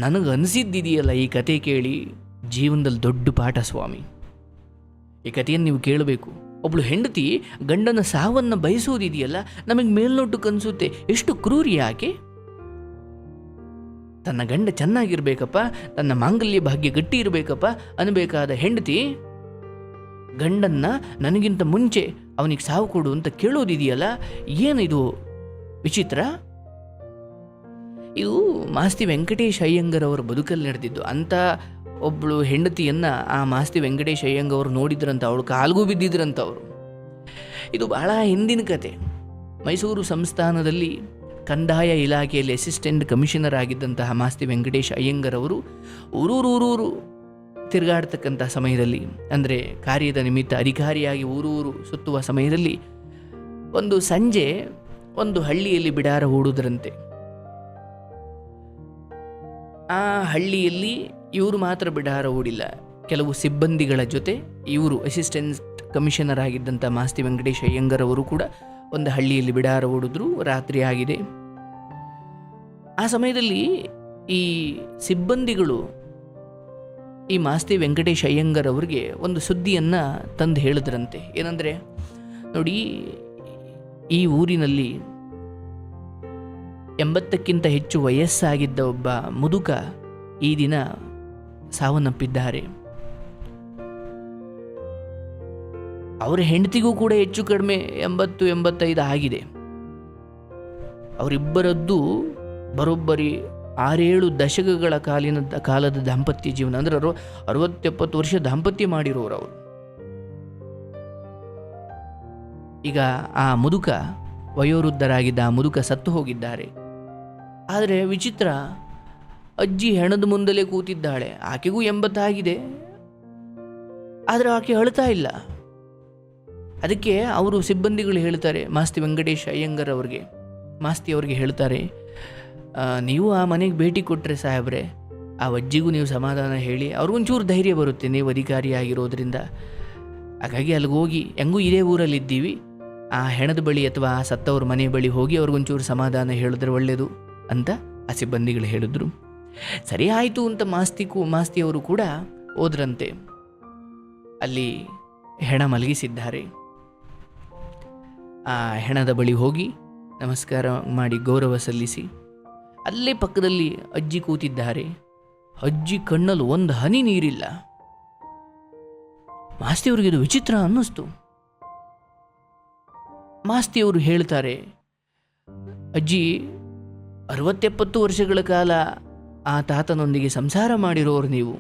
ನನಗನ್ನಿಸಿದ್ದಿದೆಯಲ್ಲ ಈ ಕತೆ ಕೇಳಿ ಜೀವನದಲ್ಲಿ ದೊಡ್ಡ ಪಾಠ ಸ್ವಾಮಿ. ಈ ಕಥೆಯನ್ನು ನೀವು ಕೇಳಬೇಕು. ಒಬ್ಬಳು ಹೆಂಡತಿ ಗಂಡನ ಸಾವನ್ನು ಬಯಸೋದಿದೆಯಲ್ಲ, ನಮಗೆ ಮೇಲ್ನೋಟಕ್ಕೆ ಅನಿಸುತ್ತೆ ಎಷ್ಟು ಕ್ರೂರಿ ಆಕೆ. ತನ್ನ ಗಂಡ ಚೆನ್ನಾಗಿರ್ಬೇಕಪ್ಪ, ತನ್ನ ಮಾಂಗಲ್ಯ ಭಾಗ್ಯ ಗಟ್ಟಿ ಇರಬೇಕಪ್ಪ ಅನ್ನಬೇಕಾದ ಹೆಂಡತಿ ಗಂಡನ್ನ ನನಗಿಂತ ಮುಂಚೆ ಅವನಿಗೆ ಸಾವು ಕೊಡು ಅಂತ ಕೇಳೋದಿದೆಯಲ್ಲ, ಏನಿದು ವಿಚಿತ್ರ. ಇದು ಮಾಸ್ತಿ ವೆಂಕಟೇಶ್ ಅಯ್ಯಂಗರ್ ಅವರ ಬದುಕಲ್ಲಿ ನಡೆದಿದ್ದು. ಅಂತ ಒಬ್ಬಳು ಹೆಂಡತಿಯನ್ನು ಆ ಮಾಸ್ತಿ ವೆಂಕಟೇಶ್ ಅಯ್ಯಂಗರ್ ಅವರು ನೋಡಿದ್ರಂತ, ಅವಳು ಕಾಲ್ಗೂ ಬಿದ್ದಿದ್ರಂತ ಅವರು. ಇದು ಬಹಳ ಹಿಂದಿನ ಕತೆ. ಮೈಸೂರು ಸಂಸ್ಥಾನದಲ್ಲಿ ಕಂದಾಯ ಇಲಾಖೆಯಲ್ಲಿ ಅಸಿಸ್ಟೆಂಟ್ ಕಮಿಷನರ್ ಆಗಿದ್ದಂತಹ ಮಾಸ್ತಿ ವೆಂಕಟೇಶ್ ಅಯ್ಯಂಗರ್ ಅವರು ಊರೂರು ತಿರುಗಾಡ್ತಕ್ಕಂಥ ಸಮಯದಲ್ಲಿ, ಅಂದರೆ ಕಾರ್ಯದ ನಿಮಿತ್ತ ಅಧಿಕಾರಿಯಾಗಿ ಊರೂರು ಸುತ್ತುವ ಸಮಯದಲ್ಲಿ ಒಂದು ಸಂಜೆ ಒಂದು ಹಳ್ಳಿಯಲ್ಲಿ ಬಿಡಾರ ಹೂಡುವುದರಂತೆ. ಆ ಹಳ್ಳಿಯಲ್ಲಿ ಇವರು ಮಾತ್ರ ಬಿಡಾರ ಹೂಡಿಲ್ಲ, ಕೆಲವು ಸಿಬ್ಬಂದಿಗಳ ಜೊತೆ ಇವರು ಅಸಿಸ್ಟೆಂಟ್ ಕಮಿಷನರ್ ಆಗಿದ್ದಂಥ ಮಾಸ್ತಿ ವೆಂಕಟೇಶ್ ಅಯ್ಯಂಗರ್ ಅವರು ಕೂಡ ಒಂದು ಹಳ್ಳಿಯಲ್ಲಿ ಬಿಡಾರ ಹೂಡಿದ್ರು. ರಾತ್ರಿ ಆಗಿದೆ. ಆ ಸಮಯದಲ್ಲಿ ಈ ಸಿಬ್ಬಂದಿಗಳು ಈ ಮಾಸ್ತಿ ವೆಂಕಟೇಶ್ ಅಯ್ಯಂಗರ್ ಅವರಿಗೆ ಒಂದು ಸುದ್ದಿಯನ್ನು ತಂದು ಹೇಳಿದ್ರಂತೆ. ಏನಂದರೆ, ನೋಡಿ, ಈ ಊರಿನಲ್ಲಿ 80ಕ್ಕಿಂತ ಹೆಚ್ಚು ವಯಸ್ಸಾಗಿದ್ದ ಒಬ್ಬ ಮುದುಕ ಈ ದಿನ ಸಾವನ್ನಪ್ಪಿದ್ದಾರೆ. ಅವರ ಹೆಂಡತಿಗೂ ಕೂಡ ಹೆಚ್ಚು ಕಡಿಮೆ 80-85 ಆಗಿದೆ. ಅವರಿಬ್ಬರದ್ದು ಬರೋಬ್ಬರಿ 6-7 ದಶಕಗಳ ಕಾಲದ ದಾಂಪತ್ಯ ಜೀವನ. ಅಂದರೆ 60-70 ವರ್ಷ ದಾಂಪತ್ಯ ಮಾಡಿರೋರು ಅವರು. ಈಗ ಆ ಮುದುಕ, ವಯೋವೃದ್ಧರಾಗಿದ್ದ ಆ ಮುದುಕ ಸತ್ತು ಹೋಗಿದ್ದಾರೆ. ಆದರೆ ವಿಚಿತ್ರ, ಅಜ್ಜಿ ಹೆಣದ ಮುಂದಲೇ ಕೂತಿದ್ದಾಳೆ. ಆಕೆಗೂ 80 ಆಗಿದೆ, ಆದರೆ ಆಕೆ ಅಳ್ತಾ ಇಲ್ಲ. ಅದಕ್ಕೆ ಅವರು ಸಿಬ್ಬಂದಿಗಳು ಹೇಳ್ತಾರೆ ಮಾಸ್ತಿ ವೆಂಕಟೇಶ್ ಅಯ್ಯಂಗರ್ ಅವ್ರಿಗೆ, ಮಾಸ್ತಿ ಅವ್ರಿಗೆ ಹೇಳ್ತಾರೆ, ನೀವು ಆ ಮನೆಗೆ ಭೇಟಿ ಕೊಟ್ಟರೆ ಸಾಹೇಬ್ರೆ, ಆ ಅಜ್ಜಿಗೂ ನೀವು ಸಮಾಧಾನ ಹೇಳಿ, ಅವ್ರಿಗೊಂಚೂರು ಧೈರ್ಯ ಬರುತ್ತೆ, ನೀವು ಅಧಿಕಾರಿಯಾಗಿರೋದ್ರಿಂದ. ಹಾಗಾಗಿ ಅಲ್ಲಿಗೆ ಹೋಗಿ, ಹೆಂಗೂ ಇದೇ ಊರಲ್ಲಿದ್ದೀವಿ, ಆ ಹೆಣದ ಬಳಿ ಅಥವಾ ಆ ಸತ್ತವ್ರ ಮನೆ ಬಳಿ ಹೋಗಿ ಅವ್ರಿಗೊಂಚೂರು ಸಮಾಧಾನ ಹೇಳಿದ್ರೆ ಒಳ್ಳೆಯದು ಅಂತ ಆ ಸಿಬ್ಬಂದಿಗಳು ಹೇಳಿದ್ರು. ಸರಿ ಆಯಿತು ಅಂತ ಮಾಸ್ತಿಯವರು ಕೂಡ ಹೋದ್ರಂತೆ. ಅಲ್ಲಿ ಹೆಣ ಮಲಗಿಸಿದ್ದಾರೆ. ಆ ಹೆಣದ ಬಳಿ ಹೋಗಿ ನಮಸ್ಕಾರ ಮಾಡಿ ಗೌರವ ಸಲ್ಲಿಸಿ, ಅಲ್ಲೇ ಪಕ್ಕದಲ್ಲಿ ಅಜ್ಜಿ ಕೂತಿದ್ದಾರೆ. ಅಜ್ಜಿ ಕಣ್ಣಲ್ಲಿ ಒಂದು ಹನಿ ನೀರಿಲ್ಲ. ಮಾಸ್ತಿಯವ್ರಿಗೆ ಇದು ವಿಚಿತ್ರ ಅನ್ನಿಸ್ತು. ಮಾಸ್ತಿಯವರು ಹೇಳ್ತಾರೆ, ಅಜ್ಜಿ 60-70 ವರ್ಷಗಳ ಕಾಲ ಆ ತಾತನೊಂದಿಗೆ ಸಂಸಾರ ಮಾಡಿರೋರು ನೀವು.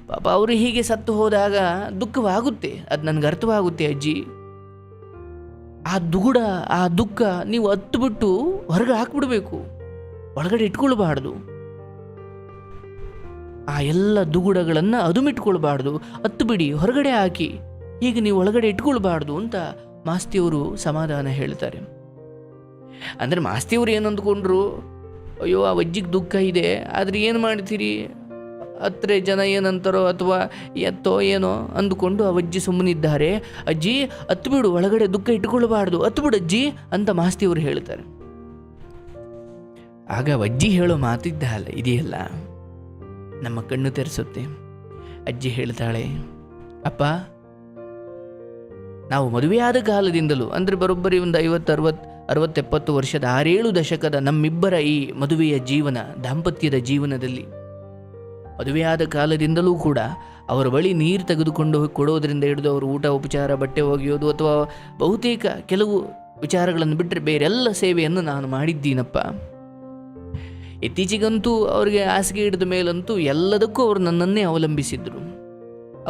ಪಾಪ ಅವರು ಹೀಗೆ ಸತ್ತು ಹೋದಾಗ ದುಃಖವಾಗುತ್ತೆ, ಅದು ನನಗೆ ಅರ್ಥವಾಗುತ್ತೆ ಅಜ್ಜಿ. ಆ ದುಃಖ ನೀವು ಹತ್ತುಬಿಟ್ಟು ಹೊರಗೆ ಹಾಕ್ಬಿಡ್ಬೇಕು, ಒಳಗಡೆ ಇಟ್ಕೊಳ್ಬಾರ್ದು. ಆ ಎಲ್ಲ ದುಗುಡಗಳನ್ನು ಅದುಮಿಟ್ಕೊಳ್ಬಾರ್ದು, ಹತ್ತು ಬಿಡಿ, ಹೊರಗಡೆ ಹಾಕಿ, ಹೀಗೆ ನೀವು ಒಳಗಡೆ ಇಟ್ಕೊಳ್ಬಾರ್ದು ಅಂತ ಮಾಸ್ತಿಯವರು ಸಮಾಧಾನ ಹೇಳ್ತಾರೆ. ಅಂದರೆ ಮಾಸ್ತಿಯವರು ಏನು ಅಂದ್ಕೊಂಡ್ರು, ಅಯ್ಯೋ ಆ ಅಜ್ಜಿಗೆ ದುಃಖ ಇದೆ, ಆದರೆ ಏನು ಮಾಡ್ತೀರಿ, ಹತ್ರ ಜನ ಏನಂತಾರೋ ಅಥವಾ ಎತ್ತೋ ಏನೋ ಅಂದುಕೊಂಡು ಆ ಅಜ್ಜಿ ಸುಮ್ಮನಿದ್ದಾರೆ. ಅಜ್ಜಿ ಹತ್ತು ಬಿಡು, ಒಳಗಡೆ ದುಃಖ ಇಟ್ಕೊಳ್ಬಾರ್ದು, ಹತ್ತು ಬಿಡು ಅಜ್ಜಿ ಅಂತ ಮಾಸ್ತಿಯವರು ಹೇಳ್ತಾರೆ. ಆಗ ಅಜ್ಜಿ ಹೇಳೋ ಇದೆಯಲ್ಲ, ನಮ್ಮ ಕಣ್ಣು ತೆರೆಸುತ್ತೆ. ಅಜ್ಜಿ ಹೇಳ್ತಾಳೆ, ಅಪ್ಪ, ನಾವು ಮದುವೆಯಾದ ಕಾಲದಿಂದಲೂ, ಅಂದರೆ ಬರೋಬ್ಬರಿ ಒಂದು 50-60-70 ವರ್ಷದ 6-7 ದಶಕದ ನಮ್ಮಿಬ್ಬರ ಈ ಮದುವೆಯ ಜೀವನ, ದಾಂಪತ್ಯದ ಜೀವನದಲ್ಲಿ ಮದುವೆಯಾದ ಕಾಲದಿಂದಲೂ ಕೂಡ ಅವರ ಬಳಿ ನೀರು ತೆಗೆದುಕೊಂಡು ಹೋಗಿ ಕೊಡೋದ್ರಿಂದ ಹಿಡಿದು ಅವರು ಊಟ ಉಪಚಾರ, ಬಟ್ಟೆ ಒಗೆಯೋದು ಅಥವಾ ಬಹುತೇಕ ಕೆಲವು ವಿಚಾರಗಳನ್ನು ಬಿಟ್ಟರೆ ಬೇರೆಲ್ಲ ಸೇವೆಯನ್ನು ನಾನು ಮಾಡಿದ್ದೀನಪ್ಪ. ಇತ್ತೀಚೆಗಂತೂ ಅವರಿಗೆ ಹಾಸಿಗೆ ಹಿಡಿದ ಮೇಲಂತೂ ಎಲ್ಲದಕ್ಕೂ ಅವರು ನನ್ನನ್ನೇ ಅವಲಂಬಿಸಿದ್ರು.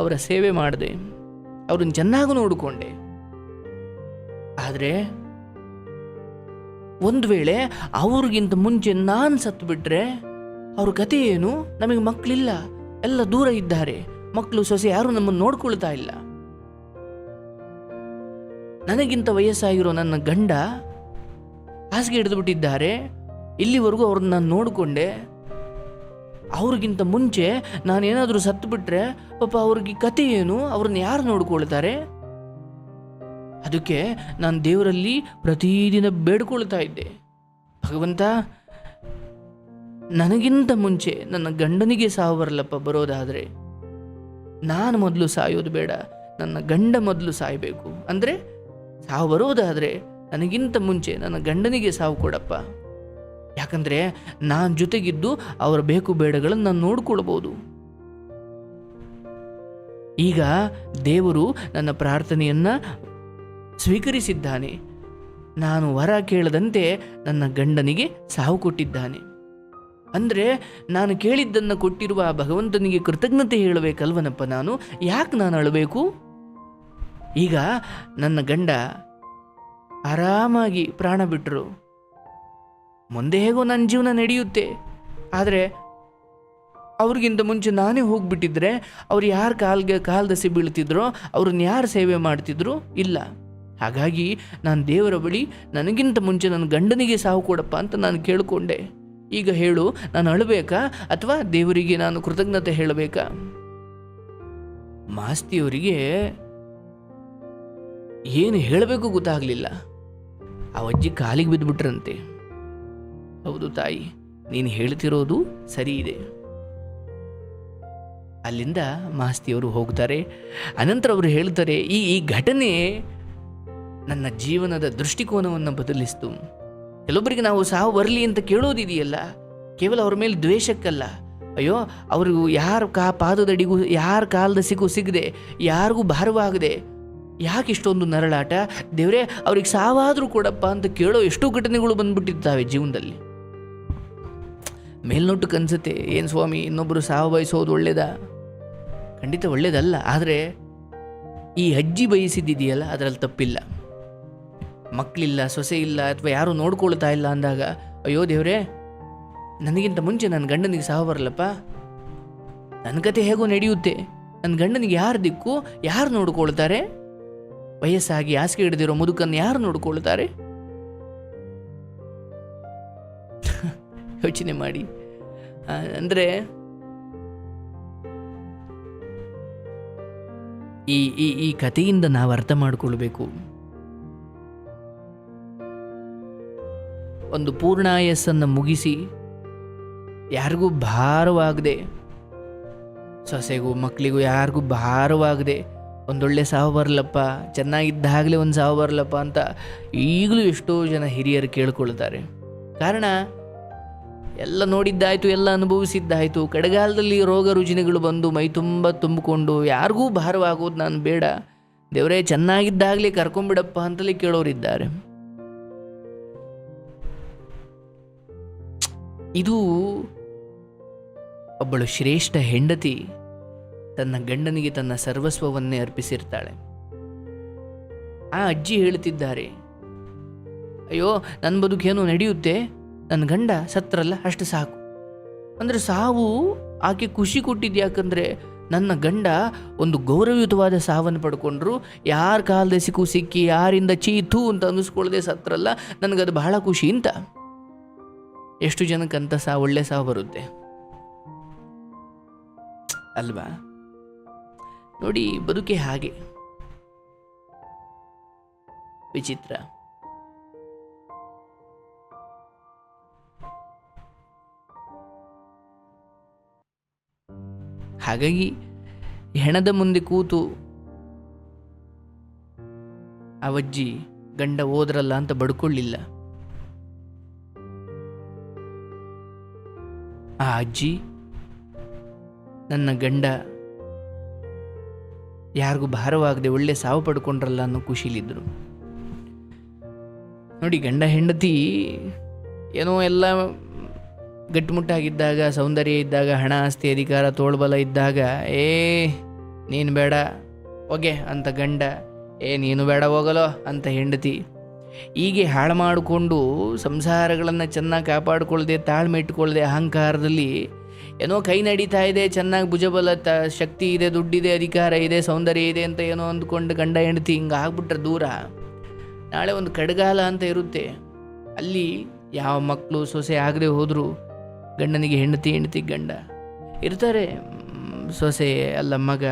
ಅವರ ಸೇವೆ ಮಾಡಿದೆ, ಅವ್ರನ್ನ ಚೆನ್ನಾಗಿ ನೋಡಿಕೊಂಡೆ. ಆದರೆ ಒಂದು ವೇಳೆ ಅವ್ರಿಗಿಂತ ಮುಂಚೆ ನಾನು ಸತ್ತು ಬಿಟ್ರೆ ಅವ್ರ ಕತೆ ಏನು? ನಮಗೆ ಮಕ್ಕಳಿಲ್ಲ, ಎಲ್ಲ ದೂರ ಇದ್ದಾರೆ, ಮಕ್ಕಳು ಸೊಸೆ ಯಾರು ನಮ್ಮನ್ನು ನೋಡ್ಕೊಳ್ತಾ ಇಲ್ಲ. ನನಗಿಂತ ವಯಸ್ಸಾಗಿರೋ ನನ್ನ ಗಂಡ ಹಾಸಿಗೆ ಹಿಡಿದು ಬಿಟ್ಟಿದ್ದಾರೆ, ಇಲ್ಲಿವರೆಗೂ ಅವ್ರನ್ನ ನಾನು ನೋಡಿಕೊಂಡೆ. ಅವ್ರಿಗಿಂತ ಮುಂಚೆ ನಾನೇನಾದರೂ ಸತ್ತು ಬಿಟ್ರೆ ಪಾಪ ಅವ್ರಿಗೆ ಕತೆ ಏನು? ಅವ್ರನ್ನ ಯಾರು ನೋಡ್ಕೊಳ್ತಾರೆ? ಅದಕ್ಕೆ ನಾನು ದೇವರಲ್ಲಿ ಪ್ರತಿದಿನ ಬೇಡ್ಕೊಳ್ತಾ ಇದ್ದೆ, ಭಗವಂತ, ನನಗಿಂತ ಮುಂಚೆ ನನ್ನ ಗಂಡನಿಗೆ ಸಾವು ಬರಲಪ್ಪ ಬರೋದಾದರೆ ನಾನು ಮೊದಲು ಸಾಯೋದು ಬೇಡ, ನನ್ನ ಗಂಡ ಮೊದಲು ಸಾಯಬೇಕು. ಅಂದರೆ ಸಾವು ಬರೋದಾದರೆ ನನಗಿಂತ ಮುಂಚೆ ನನ್ನ ಗಂಡನಿಗೆ ಸಾವು ಕೊಡಪ್ಪ. ಯಾಕಂದರೆ ನಾನು ಜೊತೆಗಿದ್ದು ಅವರ ಬೇಕು ಬೇಡಗಳನ್ನು ನಾನು ನೋಡ್ಕೊಳ್ಬೋದು. ಈಗ ದೇವರು ನನ್ನ ಪ್ರಾರ್ಥನೆಯನ್ನು ಸ್ವೀಕರಿಸಿದ್ದಾನೆ. ನಾನು ವರ ಕೇಳದಂತೆ ನನ್ನ ಗಂಡನಿಗೆ ಸಾವು ಕೊಟ್ಟಿದ್ದಾನೆ. ಅಂದರೆ ನಾನು ಕೇಳಿದ್ದನ್ನು ಕೊಟ್ಟಿರುವ ಆ ಭಗವಂತನಿಗೆ ಕೃತಜ್ಞತೆ ಹೇಳಬೇಕಲ್ವನಪ್ಪ ನಾನು. ಯಾಕೆ ನಾನು ಅಳಬೇಕು? ಈಗ ನನ್ನ ಗಂಡ ಆರಾಮಾಗಿ ಪ್ರಾಣ ಬಿಟ್ಟರು, ಮುಂದೆ ಹೇಗೋ ನನ್ನ ಜೀವನ ನಡೆಯುತ್ತೆ. ಆದರೆ ಅವ್ರಿಗಿಂತ ಮುಂಚೆ ನಾನೇ ಹೋಗ್ಬಿಟ್ಟಿದ್ರೆ ಅವ್ರು ಯಾರು ಕಾಲ್ದಸಿ ಬೀಳ್ತಿದ್ರೋ, ಅವ್ರನ್ನ ಯಾರು ಸೇವೆ ಮಾಡ್ತಿದ್ರು? ಇಲ್ಲ. ಹಾಗಾಗಿ ನಾನು ದೇವರ ಬಳಿ ನನಗಿಂತ ಮುಂಚೆ ನನ್ನ ಗಂಡನಿಗೆ ಸಾವು ಕೊಡಪ್ಪ ಅಂತ ನಾನು ಕೇಳಿಕೊಂಡೆ. ಈಗ ಹೇಳು, ನಾನು ಅಳಬೇಕಾ ಅಥವಾ ದೇವರಿಗೆ ನಾನು ಕೃತಜ್ಞತೆ ಹೇಳಬೇಕಾ? ಮಾಸ್ತಿಯವರಿಗೆ ಏನು ಹೇಳಬೇಕು ಗೊತ್ತಾಗಲಿಲ್ಲ. ಆ ಅಜ್ಜಿ ಕಾಲಿಗೆ ಬಿದ್ದುಬಿಟ್ರಂತೆ. ಹೌದು ತಾಯಿ, ನೀನು ಹೇಳ್ತಿರೋದು ಸರಿ ಇದೆ. ಅಲ್ಲಿಂದ ಮಾಸ್ತಿಯವರು ಹೋಗ್ತಾರೆ. ಅನಂತರ ಅವರು ಹೇಳ್ತಾರೆ, ಈ ಘಟನೆ ನನ್ನ ಜೀವನದ ದೃಷ್ಟಿಕೋನವನ್ನು ಬದಲಿಸ್ತು. ಕೆಲವೊಬ್ಬರಿಗೆ ನಾವು ಸಾವು ಬರಲಿ ಅಂತ ಕೇಳೋದಿದೆಯಲ್ಲ, ಕೇವಲ ಅವ್ರ ಮೇಲೆ ದ್ವೇಷಕ್ಕಲ್ಲ. ಅಯ್ಯೋ, ಅವರು ಯಾರ ಪಾದದಡಿಗೂ ಯಾರ ಕಾಲದಸಿಗೂ ಸಿಗದೆ ಯಾರಿಗೂ ಭಾರವಾಗದೆ ಯಾಕೆ ಇಷ್ಟೊಂದು ನರಳಾಟ? ದೇವರೇ ಅವ್ರಿಗೆ ಸಾವಾದರೂ ಕೊಡಪ್ಪ ಅಂತ ಕೇಳೋ ಎಷ್ಟೋ ಘಟನೆಗಳು ಬಂದ್ಬಿಟ್ಟಿರ್ತಾವೆ ಜೀವನದಲ್ಲಿ. ಮೇಲ್ನೋಟಕ್ಕೆ ಅನ್ಸುತ್ತೆ, ಏನು ಸ್ವಾಮಿ ಇನ್ನೊಬ್ಬರು ಸಾವು ಬಯಸೋದು ಒಳ್ಳೇದಾ? ಖಂಡಿತ ಒಳ್ಳೇದಲ್ಲ. ಆದರೆ ಈ ಅಜ್ಜಿ ಬಯಸಿದ್ದಿದೆಯಲ್ಲ, ಅದರಲ್ಲಿ ತಪ್ಪಿಲ್ಲ. ಮಕ್ಕಳಿಲ್ಲ, ಸೊಸೆ ಇಲ್ಲ, ಅಥವಾ ಯಾರೂ ನೋಡ್ಕೊಳ್ತಾ ಇಲ್ಲ ಅಂದಾಗ, ಅಯ್ಯೋ ದೇವರೇ, ನನಗಿಂತ ಮುಂಚೆ ನನ್ನ ಗಂಡನಿಗೆ ಸಾವು ಬರಲಪ್ಪ, ನನ್ನ ಕತೆ ಹೇಗೋ ನಡೆಯುತ್ತೆ, ನನ್ನ ಗಂಡನಿಗೆ ಯಾರು ದಿಕ್ಕು, ಯಾರು ನೋಡ್ಕೊಳ್ತಾರೆ? ವಯಸ್ಸಾಗಿ ಹಾಸಿಗೆ ಹಿಡಿದಿರೋ ಮುದುಕನ್ನು ಯಾರು ನೋಡ್ಕೊಳ್ತಾರೆ? ಯೋಚನೆ ಮಾಡಿ. ಅಂದರೆ ಈ ಕಥೆಯಿಂದ ನಾವು ಅರ್ಥ ಮಾಡಿಕೊಳ್ಬೇಕು, ಒಂದು ಪೂರ್ಣಾಯಸ್ಸನ್ನು ಮುಗಿಸಿ ಯಾರಿಗೂ ಭಾರವಾಗದೆ, ಸೊಸೆಗೂ ಮಕ್ಕಳಿಗೂ ಯಾರಿಗೂ ಭಾರವಾಗದೆ ಒಂದೊಳ್ಳೆ ಸಾವು ಬರಲಪ್ಪ, ಚೆನ್ನಾಗಿದ್ದಾಗಲೇ ಒಂದು ಸಾವು ಬರಲಪ್ಪ ಅಂತ ಈಗಲೂ ಎಷ್ಟೋ ಜನ ಹಿರಿಯರು ಕೇಳ್ಕೊಳ್ತಾರೆ. ಕಾರಣ ಎಲ್ಲ ನೋಡಿದ್ದಾಯಿತು, ಎಲ್ಲ ಅನುಭವಿಸಿದ್ದಾಯಿತು. ಕಡೆಗಾಲದಲ್ಲಿ ರೋಗ ರುಜಿನಗಳು ಬಂದು ಮೈ ತುಂಬ ತುಂಬಿಕೊಂಡು ಯಾರಿಗೂ ಭಾರವಾಗೋದು ನಾನು ಬೇಡ, ದೇವರೇ ಚೆನ್ನಾಗಿದ್ದಾಗಲೇ ಕರ್ಕೊಂಬಿಡಪ್ಪ ಅಂತಲೇ ಕೇಳೋರಿದ್ದಾರೆ. ಇದು ಒಬ್ಬಳು ಶ್ರೇಷ್ಠ ಹೆಂಡತಿ ತನ್ನ ಗಂಡನಿಗೆ ತನ್ನ ಸರ್ವಸ್ವವನ್ನೇ ಅರ್ಪಿಸಿರ್ತಾಳೆ. ಆ ಅಜ್ಜಿ ಹೇಳ್ತಿದ್ದಾರೆ, ಅಯ್ಯೋ ನನ್ನ ಬದುಕೇನೋ ನಡೆಯುತ್ತೆ, ನನ್ನ ಗಂಡ ಸತ್ರಲ್ಲ ಅಷ್ಟು ಸಾಕು. ಅಂದರೆ ಸಾವು ಆಕೆ ಖುಷಿ ಕೊಟ್ಟಿದ್ಯಾಕಂದರೆ ನನ್ನ ಗಂಡ ಒಂದು ಗೌರವಯುತವಾದ ಸಾವನ್ನು ಪಡ್ಕೊಂಡ್ರು, ಯಾರ ಕಾಲದಸಿಗೂ ಸಿಕ್ಕಿ ಯಾರಿಂದ ಚೀತು ಅಂತ ಅನ್ನಿಸ್ಕೊಳ್ಳದೆ ಸತ್ರಲ್ಲ, ನನಗದು ಬಹಳ ಖುಷಿ ಅಂತ. ಎಷ್ಟು ಜನಕ್ಕಂತ ಒಳ್ಳೆ ಸಾವು ಬರುತ್ತೆ ಅಲ್ವಾ? ನೋಡಿ, ಬದುಕೆ ಹಾಗೆ ವಿಚಿತ್ರ. ಹಾಗಾಗಿ ಹೆಣದ ಮುಂದೆ ಕೂತು ಅವಜ್ಜಿ ಗಂಡ ಹೋದ್ರಲ್ಲ ಅಂತ ಬಡ್ಕೊಳ್ಳಿಲ್ಲ. ಆ ಅಜ್ಜಿ ನನ್ನ ಗಂಡ ಯಾರಿಗೂ ಭಾರವಾಗದೆ ಒಳ್ಳೆ ಸಾವು ಪಡ್ಕೊಂಡ್ರಲ್ಲ ಅನ್ನೋ ಖುಷಿಲಿದ್ರು. ನೋಡಿ, ಗಂಡ ಹೆಂಡತಿ ಏನೋ ಎಲ್ಲ ಗಟ್ಟಿಮುಟ್ಟಾಗಿದ್ದಾಗ, ಸೌಂದರ್ಯ ಇದ್ದಾಗ, ಹಣ ಆಸ್ತಿ ಅಧಿಕಾರ ತೋಳ್ಬಲ ಇದ್ದಾಗ, ನೀನು ಬೇಡ ಹೋಗೆ ಅಂತ ಗಂಡ, ನೀನು ಬೇಡ ಹೋಗಲೋ ಅಂತ ಹೆಂಡತಿ, ಹೀಗೆ ಹಾಳು ಮಾಡಿಕೊಂಡು ಸಂಸಾರಗಳನ್ನು ಚೆನ್ನಾಗಿ ಕಾಪಾಡಿಕೊಳ್ಳದೆ, ತಾಳ್ಮೆ ಇಟ್ಕೊಳ್ಳದೆ, ಅಹಂಕಾರದಲ್ಲಿ ಏನೋ ಕೈ ನಡೀತಾ ಇದೆ, ಚೆನ್ನಾಗಿ ಭುಜಬಲ ಶಕ್ತಿ ಇದೆ, ದುಡ್ಡಿದೆ, ಅಧಿಕಾರ ಇದೆ, ಸೌಂದರ್ಯ ಇದೆ ಅಂತ ಏನೋ ಅಂದ್ಕೊಂಡು ಗಂಡ ಹೆಂಡತಿ ಹಿಂಗೆ ಆಗ್ಬಿಟ್ರೆ ದೂರ, ನಾಳೆ ಒಂದು ಕಡೆಗಾಲ ಅಂತ ಇರುತ್ತೆ. ಅಲ್ಲಿ ಯಾವ ಮಕ್ಕಳು ಸೊಸೆ ಆಗದೆ ಹೋದರೂ ಗಂಡನಿಗೆ ಹೆಂಡತಿ, ಹೆಂಡತಿಗೆ ಗಂಡ ಇರ್ತಾರೆ. ಸೊಸೆ ಅಲ್ಲ ಮಗ,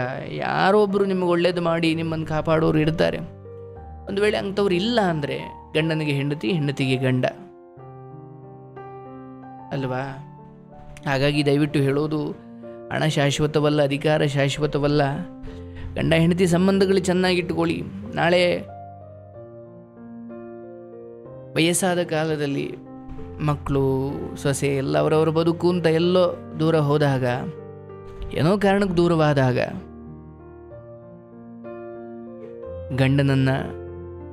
ಯಾರೊಬ್ಬರು ನಿಮಗೆ ಒಳ್ಳೇದು ಮಾಡಿ ನಿಮ್ಮನ್ನು ಕಾಪಾಡೋರು ಇರ್ತಾರೆ. ಒಂದು ವೇಳೆ ಅಂಥವ್ರು ಇಲ್ಲ ಅಂದರೆ ಗಂಡನಿಗೆ ಹೆಂಡತಿ, ಹೆಂಡತಿಗೆ ಗಂಡ ಅಲ್ವಾ? ಹಾಗಾಗಿ ದಯವಿಟ್ಟು ಹೇಳೋದು, ಹಣ ಶಾಶ್ವತವಲ್ಲ, ಅಧಿಕಾರ ಶಾಶ್ವತವಲ್ಲ. ಗಂಡ ಹೆಂಡತಿ ಸಂಬಂಧಗಳು ಚೆನ್ನಾಗಿಟ್ಟುಕೊಳ್ಳಿ. ನಾಳೆ ವಯಸ್ಸಾದ ಕಾಲದಲ್ಲಿ ಮಕ್ಕಳು, ಸೊಸೆ ಎಲ್ಲ ಅವರವರ ಬದುಕು ಅಂತ ಎಲ್ಲೋ ದೂರ ಹೋದಾಗ, ಏನೋ ಕಾರಣಕ್ಕೆ ದೂರವಾದಾಗ ಗಂಡನನ್ನು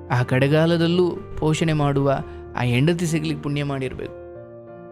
ಆ ಕಡೆಗಾಲದಲ್ಲೂ ಪೋಷಣೆ ಮಾಡುವ ಆ ಹೆಂಡತಿ ಸಿಗ್ಲಿಕ್ಕೆ ಪುಣ್ಯ ಮಾಡಿರಬೇಕು.